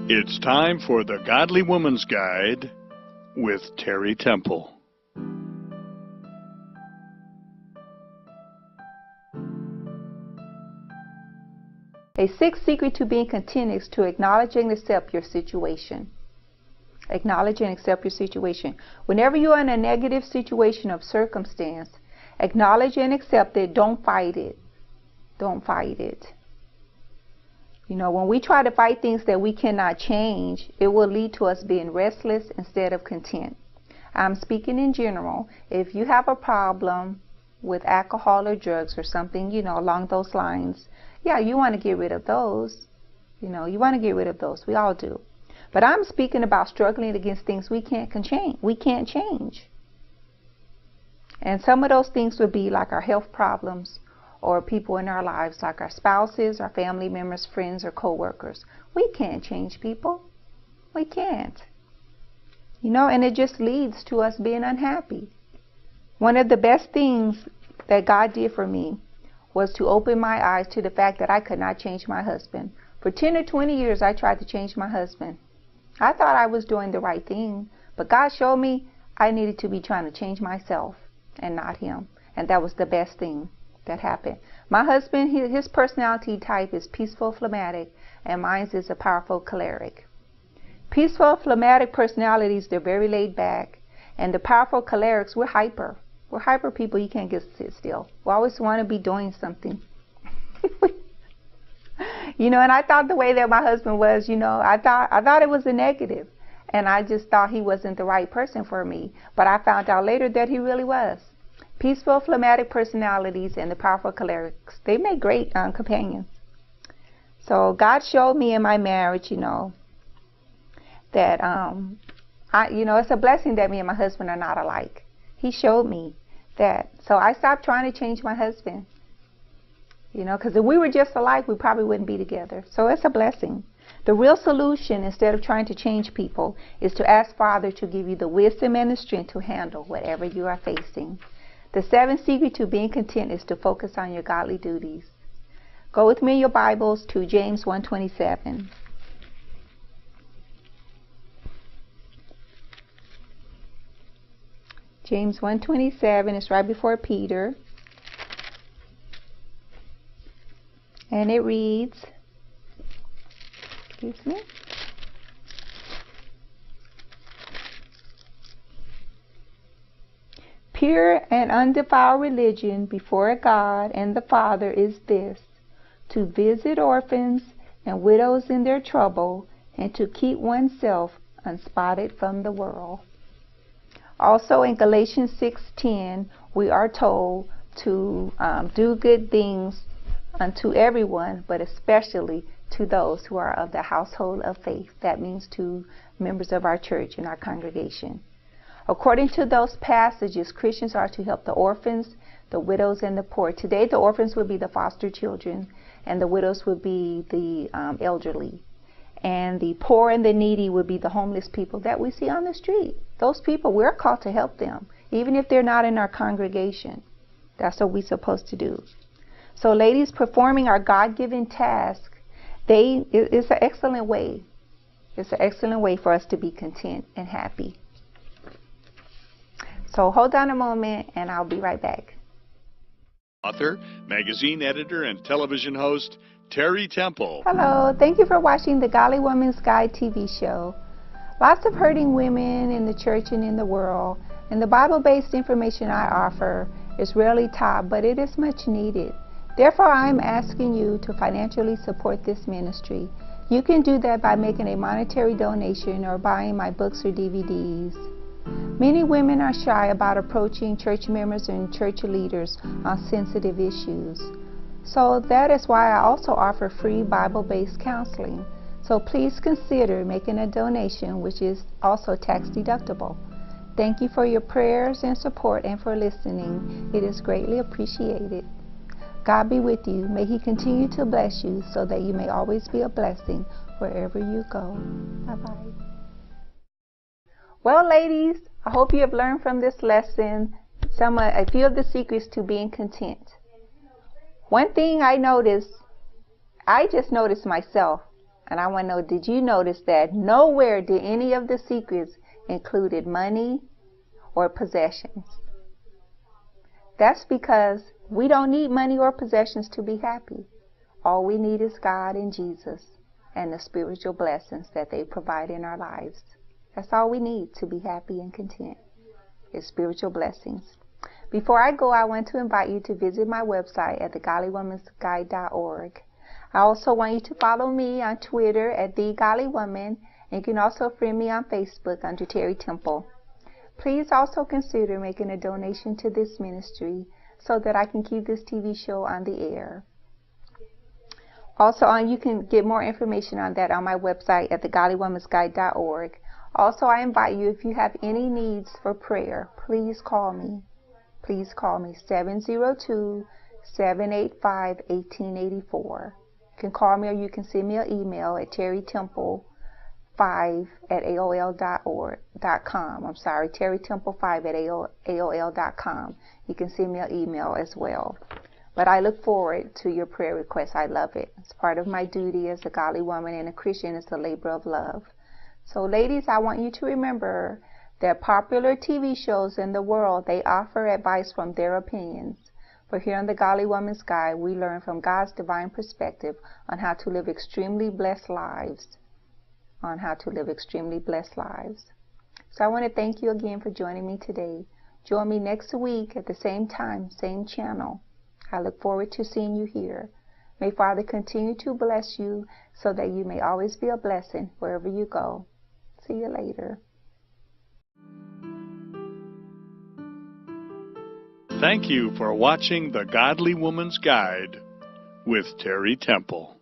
It's time for the Godly Woman's Guide with Terri Temple. A sixth secret to being content is to acknowledge and accept your situation. Acknowledge and accept your situation. Whenever you're in a negative situation of circumstance, acknowledge and accept it. Don't fight it. Don't fight it. You know, when we try to fight things that we cannot change, it will lead to us being restless instead of content. I'm speaking in general. If you have a problem with alcohol or drugs or something, you know, along those lines, yeah, you want to get rid of those. You know, you want to get rid of those. We all do. But I'm speaking about struggling against things we can't change. And some of those things would be like our health problems, or people in our lives like our spouses, our family members, friends, or co-workers. We can't change people. We can't. You know, and it just leads to us being unhappy. One of the best things that God did for me was to open my eyes to the fact that I could not change my husband. For 10 or 20 years, I tried to change my husband. I thought I was doing the right thing, but God showed me I needed to be trying to change myself and not him. And that was the best thing that happened. My husband, his personality type is peaceful, phlegmatic, and mine is a powerful choleric. Peaceful, phlegmatic personalities, they're very laid back, and the powerful cholerics, we're hyper. We're hyper people. You can't just sit still. We always want to be doing something. You know, and I thought the way that my husband was, you know, I thought it was a negative, and I just thought he wasn't the right person for me. But I found out later that he really was. Peaceful, phlegmatic personalities and the powerful cholerics, they make great companions. So God showed me in my marriage, you know, that it's a blessing that me and my husband are not alike. He showed me that. So I stopped trying to change my husband. You know, because if we were just alike, we probably wouldn't be together. So it's a blessing. The real solution, instead of trying to change people, is to ask Father to give you the wisdom and the strength to handle whatever you are facing. The seventh secret to being content is to focus on your godly duties. Go with me in your Bibles to James 1:27. James 1:27 is right before Peter. And it reads, excuse me. Pure and undefiled religion before God and the Father is this, to visit orphans and widows in their trouble, and to keep oneself unspotted from the world. Also in Galatians 6:10, we are told to do good things unto everyone, but especially to those who are of the household of faith. That means to members of our church and our congregation. According to those passages, Christians are to help the orphans, the widows, and the poor. Today, the orphans would be the foster children, and the widows would be the elderly. And the poor and the needy would be the homeless people that we see on the street. Those people, we're called to help them, even if they're not in our congregation. That's what we're supposed to do. So ladies, performing our God-given task, it's an excellent way. It's an excellent way for us to be content and happy. So hold on a moment, and I'll be right back. Author, magazine editor, and television host, Terri Temple. Hello, thank you for watching the Godly Woman's Guide TV show. Lots of hurting women in the church and in the world, and the Bible-based information I offer is rarely taught, but it is much needed. Therefore, I'm asking you to financially support this ministry. You can do that by making a monetary donation or buying my books or DVDs. Many women are shy about approaching church members and church leaders on sensitive issues. So that is why I also offer free Bible-based counseling. So please consider making a donation, which is also tax deductible. Thank you for your prayers and support and for listening. It is greatly appreciated. God be with you. May He continue to bless you so that you may always be a blessing wherever you go. Bye-bye. Well, ladies, I hope you have learned from this lesson a few of the secrets to being content. One thing I just noticed myself, And I want to know, did you notice that nowhere did any of the secrets included money or possessions? That's because we don't need money or possessions to be happy. All we need is God and Jesus and the spiritual blessings that they provide in our lives. That's all we need to be happy and content, is spiritual blessings. Before I go, I want to invite you to visit my website at thegodlywomansguide.org. I also want you to follow me on Twitter at TheGodlyWoman, and you can also friend me on Facebook under Terri Temple. Please also consider making a donation to this ministry so that I can keep this TV show on the air. Also, you can get more information on that on my website at thegodlywomansguide.org. Also, I invite you, if you have any needs for prayer, please call me. Please call me 702-785-1884. You can call me, or you can send me an email at territemple5@aol.com. I'm sorry, territemple5@aol.com. You can send me an email as well. But I look forward to your prayer requests. I love it. It's part of my duty as a godly woman and a Christian. It's a labor of love. So ladies, I want you to remember that popular TV shows in the world, they offer advice from their opinions. But here on the Godly Woman's Guide, we learn from God's divine perspective on how to live extremely blessed lives. So I want to thank you again for joining me today. Join me next week at the same time, same channel. I look forward to seeing you here. May Father continue to bless you so that you may always be a blessing wherever you go. See you later. Thank you for watching The Godly Woman's Guide with Terri Temple.